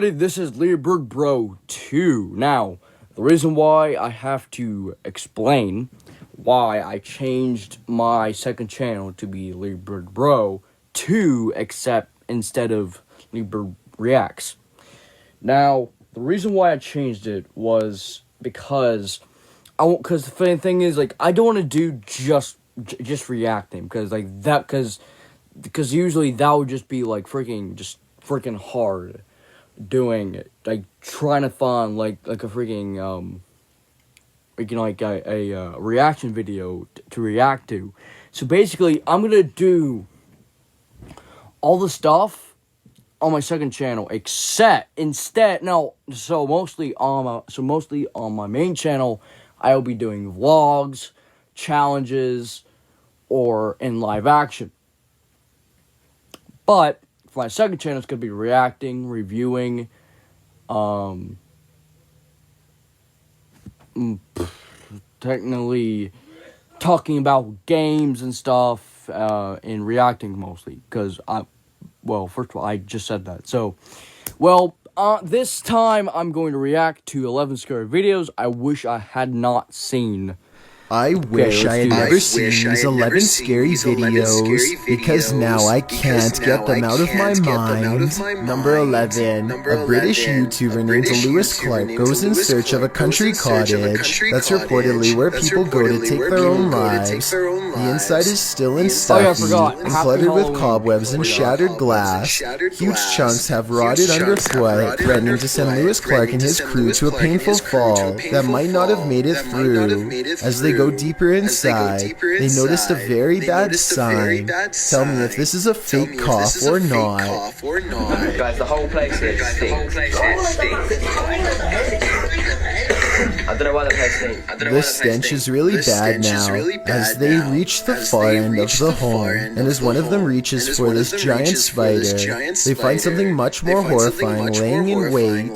This is Leerberg Bro 2. Now, the reason why I have to explain why I changed my second channel to be Leerberg Bro 2 instead of Leerberg Reacts. Now, the reason why I changed it was because the funny thing is, like, I don't want to do just reacting because usually that would just be like freaking hard doing it, like trying to find like a freaking a reaction video to react to. So basically, I'm gonna do all the stuff on my second channel, mostly on my main channel, I will be doing vlogs, challenges, or in live action. But for my second channel, it's going to be reacting, reviewing, technically talking about games and stuff, and reacting mostly. Because first of all, I just said that. So, this time I'm going to react to 11 scary videos I wish I had not seen. I wish I had never seen these 11 scary videos, because now I can't get them out of my mind. Number 11, a British YouTuber named Lewis Clark goes in search of a country cottage that's reportedly where people go to take their own lives. The inside is still and stuffy, and cluttered with cobwebs and shattered glass. Huge chunks have rotted underfoot, threatening to send Lewis Clark and his crew to a painful fall that might not have made it through. As they go deeper inside, they noticed a very bad sign. Tell me if this is a fake cough or not. Guys, the whole place here stinks. I don't know why the place stinks. The stench is really bad now, as they reach the far end of the home, and as one of them reaches for this giant spider, they find something much more horrifying laying in wait.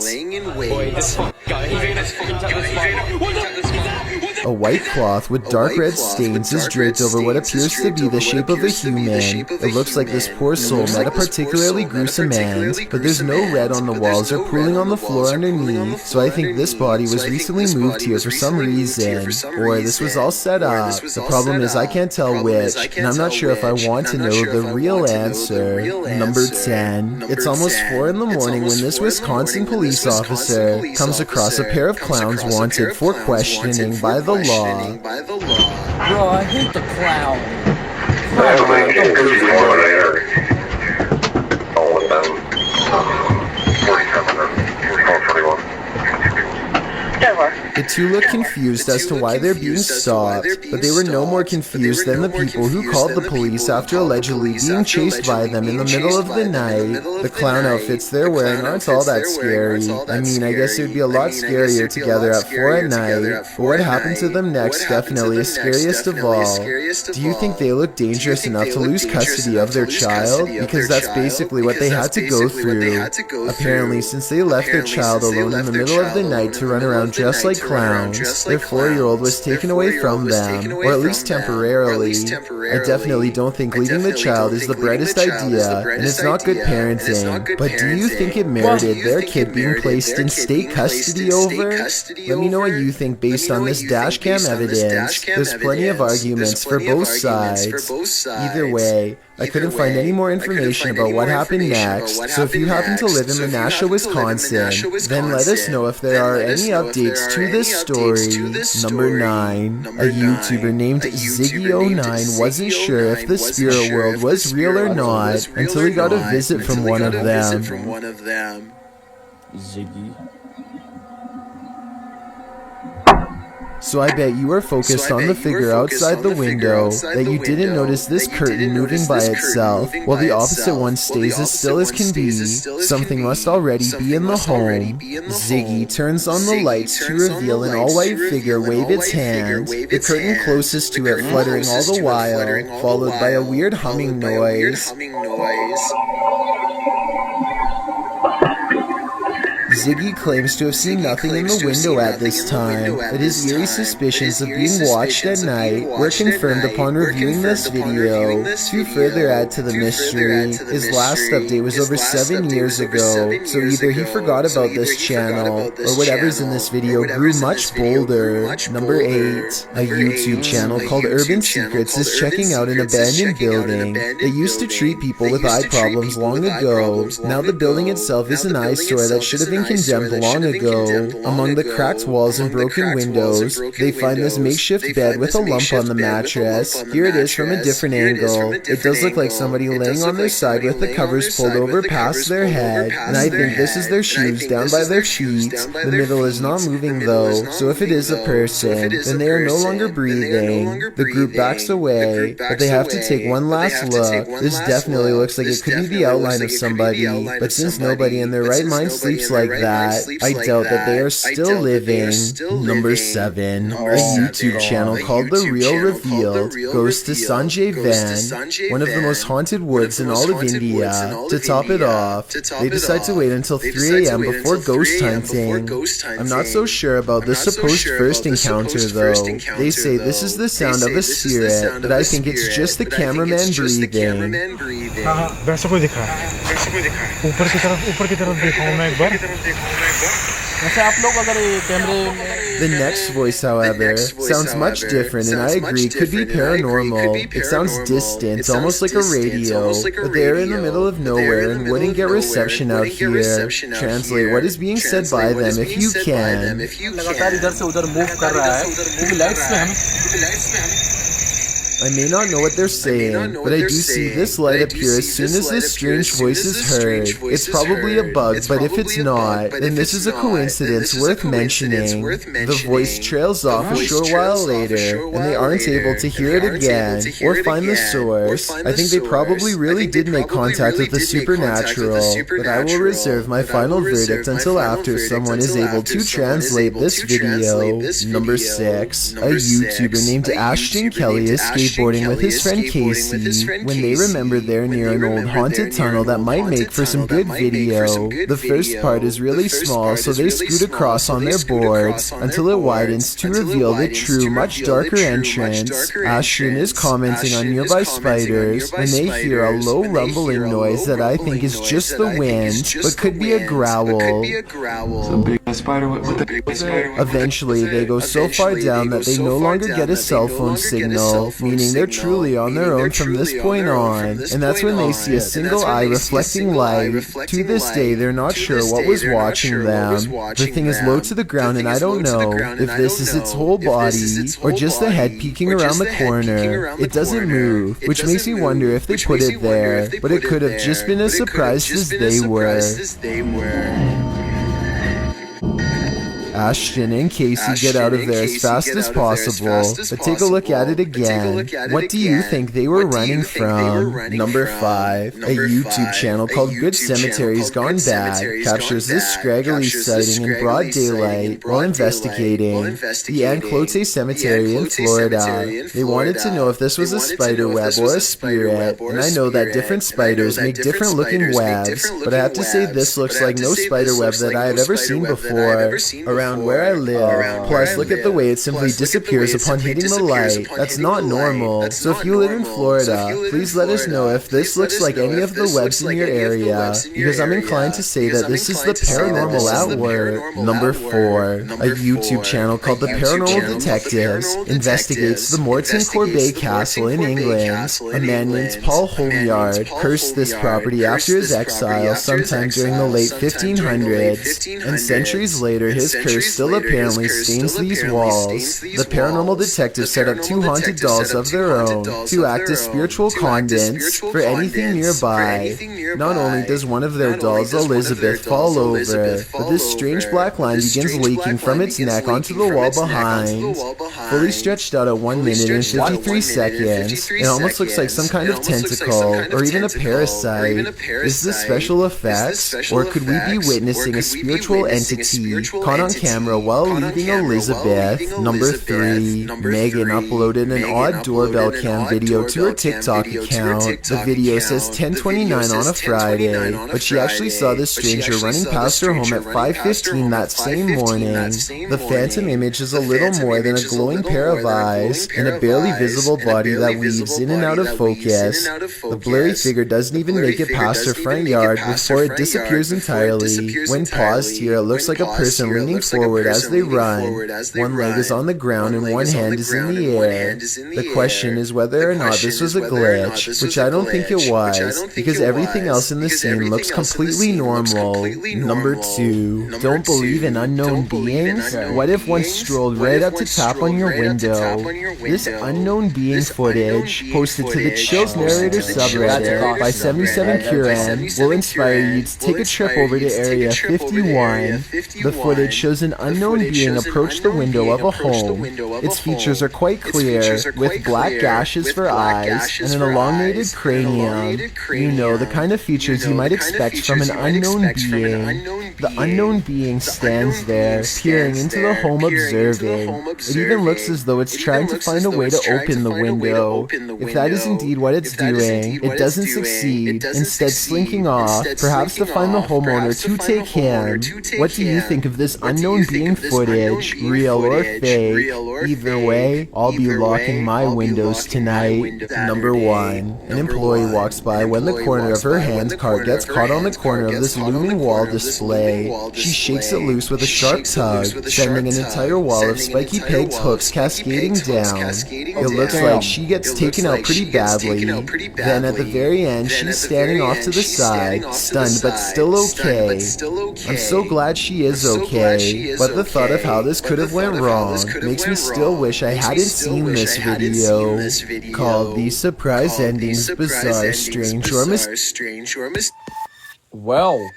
A white cloth with dark red stains is draped over what appears to be the shape of a human. It looks like this poor soul met a particularly gruesome end, but there's no red on the walls or pooling on the floor underneath, so I think this body was recently moved here for some reason, or this was all set up. The problem is I can't tell which, and I'm not sure if I want to know the real answer. Number 10. It's almost 4 in the morning when this Wisconsin police officer comes across a pair of clowns wanted for questioning by the law. Bro, I hate the clown. The two look confused as to why they're being stopped, but they were no more confused than the people who called the police after allegedly being chased by them in the middle of the night. The clown outfits they're wearing aren't all that scary. I mean, I guess it would be a lot scarier together at 4 at night, but what happened to them next definitely is scariest of all. Do you think they look dangerous enough to lose custody of their child? Because that's basically what they had to go through. Apparently, since they left their child alone in the middle of the night to run around dressed like clowns, their 4-year-old was taken away from them, or at least temporarily. I definitely don't think leaving the child is the brightest idea, and it's not good parenting, but do you think it merited their kid being placed in state custody over? Let me know what you think based on this dashcam evidence. There's plenty of arguments for both sides. Either way, I couldn't find any more information about what happened next, so if you happen to live in Menasha, Wisconsin, then let us know if there are any updates to this story. Number 9. A YouTuber named Ziggy09 wasn't sure if the spirit world was real or not until he got a visit from one of them. Ziggy. So I bet you were focused on the figure outside the window, that you didn't notice this curtain moving by itself, while the opposite one stays as still as can be. Something must already be in the home. Ziggy turns on the lights to reveal an all-white figure wave its hand, the curtain closest to it fluttering all the while, followed by a weird humming noise. Ziggy claims to have seen nothing in the window at this time, but his eerie suspicions of being watched at night were confirmed upon reviewing this video. To further add to the mystery, his last update was over 7 years ago, so either he forgot about this channel, or whatever's in this video grew much bolder. Number 8. A YouTube channel called Urban Secrets is checking out an abandoned building that used to treat people with eye problems long ago. Now the building itself is an eyesore that should have been condemned long ago. Among the cracked walls and broken windows, they find this makeshift bed with a lump on the mattress. Here it is from a different angle. It does look like somebody laying on their side with the covers pulled over past their head, and I think this is their shoes down by their feet. The middle is not moving though, so if it is a person, then they are no longer breathing. The group backs away, but they have to take one last look. This definitely looks like it could be the outline of somebody, but since nobody in their right mind sleeps like that, I doubt that they are still living. Number 7. A YouTube channel called The Real Revealed goes to Sanjay Van, one of the most haunted woods in all of India. To top it off, they decide to wait until 3 a.m. before ghost hunting. I'm not so sure about this supposed first encounter though. They say this is the sound of a spirit, but I think it's just the cameraman breathing. वैसा कोई दिखा है ऊपर की तरफ देखा मैं एक बार The next voice, however, sounds much different, and I agree could be paranormal. It sounds distant, almost like a radio, but they are in the middle of nowhere and wouldn't get reception out here. Translate what is being said by them if you can. I may not know what they're saying, but I do see this light appear as soon as this strange voice is heard. It's probably a bug, but if it's not, then this is a coincidence worth mentioning. The voice trails off a short while later, and they aren't able to hear it again, or find the source. I think they probably really did make contact with the supernatural, but I will reserve my final verdict until after someone is able to translate this video. Number 6. A YouTuber named Ashton Kelly escaped skateboarding with his friend Casey when they remember they're near an old haunted tunnel that might make for some good video. The first part is really small, so they scoot across on their boards until it widens to reveal the true, much darker entrance. Ashton is commenting on nearby spiders when they hear a low rumbling noise that I think is just the wind, but could be a growl. Eventually, they go so far down that they no longer get a cell phone signal, meaning they're truly on their own from this point on, and that's when they see a single eye reflecting light. To this day, they're not sure what was watching them. The thing is low to the ground, and I don't know if this is its whole body or just the head peeking around the corner. It doesn't move, which makes me wonder if they put it there, but it could have just been as surprised as they were. Ashton and Casey get out of there as fast as possible, but take a look at it again. What do you think they were running from? Number 5. A YouTube channel called Good Cemeteries Gone Bad captures this scraggly sighting in broad daylight while investigating the Anclote Cemetery in Florida. They wanted to know if this was a spider web or a spirit, and I know that different spiders make different looking webs, but I have to say this looks like no spider web that I have ever seen before around where I live. Plus, look at the way it simply disappears upon hitting the light. That's not normal. So if you live in Florida, please let us know if this looks like any of the webs in your area, because I'm inclined to say that this is the paranormal at work. Number 4. A YouTube channel called The Paranormal Detectives investigates the Morton Corbet Castle in England. A man named Paul Homeyard cursed this property after his exile sometime during the late 1500s, and centuries later his curse still apparently stains these walls. The paranormal detectives set up 2 haunted dolls of their own to act as spiritual conduits for anything nearby. Not only does one of their dolls, Elizabeth, fall over, but this strange black line begins leaking from its neck onto the wall behind. Fully stretched out at 1 minute and 53 seconds, it almost looks like some kind of tentacle, or even a parasite. Is this special effects, or could we be witnessing a spiritual entity caught on camera camera while leaving Elizabeth. Number 3. Megan uploaded an odd doorbell cam video to her TikTok account. The video says 10:29 on a Friday, but she actually saw this stranger running past her home at 5:15 that same morning. The phantom image is a little more than a glowing pair of eyes and a barely visible body that weaves in and out of focus. The blurry figure doesn't even make it past her front yard before it disappears entirely. When paused here, it looks like a person leaning forward as they run. One leg is on the ground and one hand is in the air. The question is whether or not this was a glitch, which I don't think it was, because everything else in the scene looks completely normal. Number 2. Don't believe in unknown beings? What if one strolled right up to tap on your window? This unknown being footage, posted to the Chills Narrator subreddit by 77Curan, will inspire you to take a trip over to Area 51. The footage shows an unknown being approach the window of a home. Its features are quite clear, with black gashes for eyes and an elongated cranium. You know, the kind of features you might expect from an unknown being. The unknown being stands there, peering into the home observing. It even looks as though it's trying to find a way to open the window. If that is indeed what it's doing, it doesn't succeed, instead slinking off, perhaps to find the homeowner to take him. What do you think of this unknown being footage, real or fake? Either way, I'll be locking my windows tonight. Number 1. An employee walks by when the corner of her hand cart gets caught on the corner of this looming wall display. She shakes it loose with a sharp tug, sending an entire wall of spiky pegged hooks cascading down. It looks like she gets taken out pretty badly. Then at the very end, she's standing off to the side, stunned but still okay. I'm so glad she is okay, but the thought of how this could have went wrong makes me still wish I hadn't seen this video, called The Surprise Endings Bizarre, Strange, or Mysterious. Well,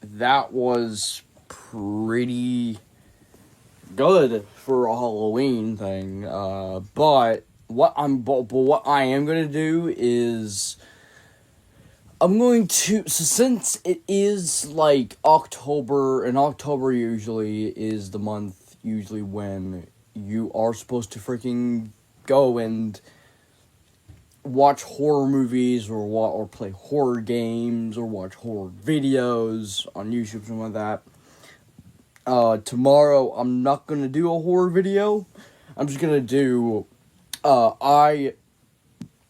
that was pretty good for a Halloween thing. But what I am gonna do is I'm going to, so since it is like October, and October usually is the month when you are supposed to freaking go and watch horror movies or play horror games or watch horror videos on YouTube, something like that. Tomorrow I'm not gonna do a horror video. I'm just gonna do, I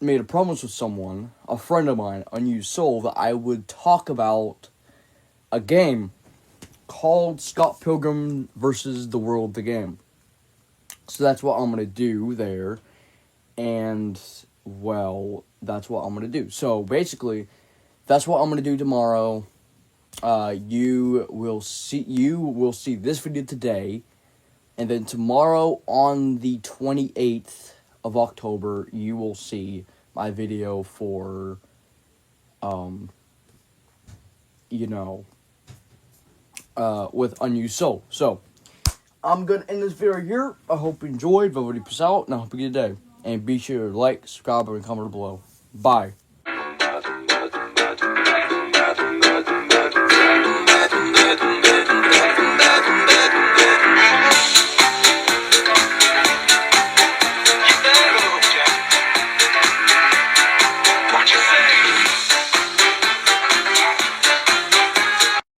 made a promise with someone, a friend of mine, Unused Soul, that I would talk about a game called Scott Pilgrim vs. the World, the game. So that's what I'm gonna do there, and well, that's what I'm gonna do. So basically, that's what I'm gonna do tomorrow. You will see this video today, and then tomorrow on the 28th of October, you will see my video for, with Unused Soul. So, I'm gonna end this video here. I hope you enjoyed. Everybody peace out, and I hope you get a day. And be sure to like, subscribe, and comment below. Bye.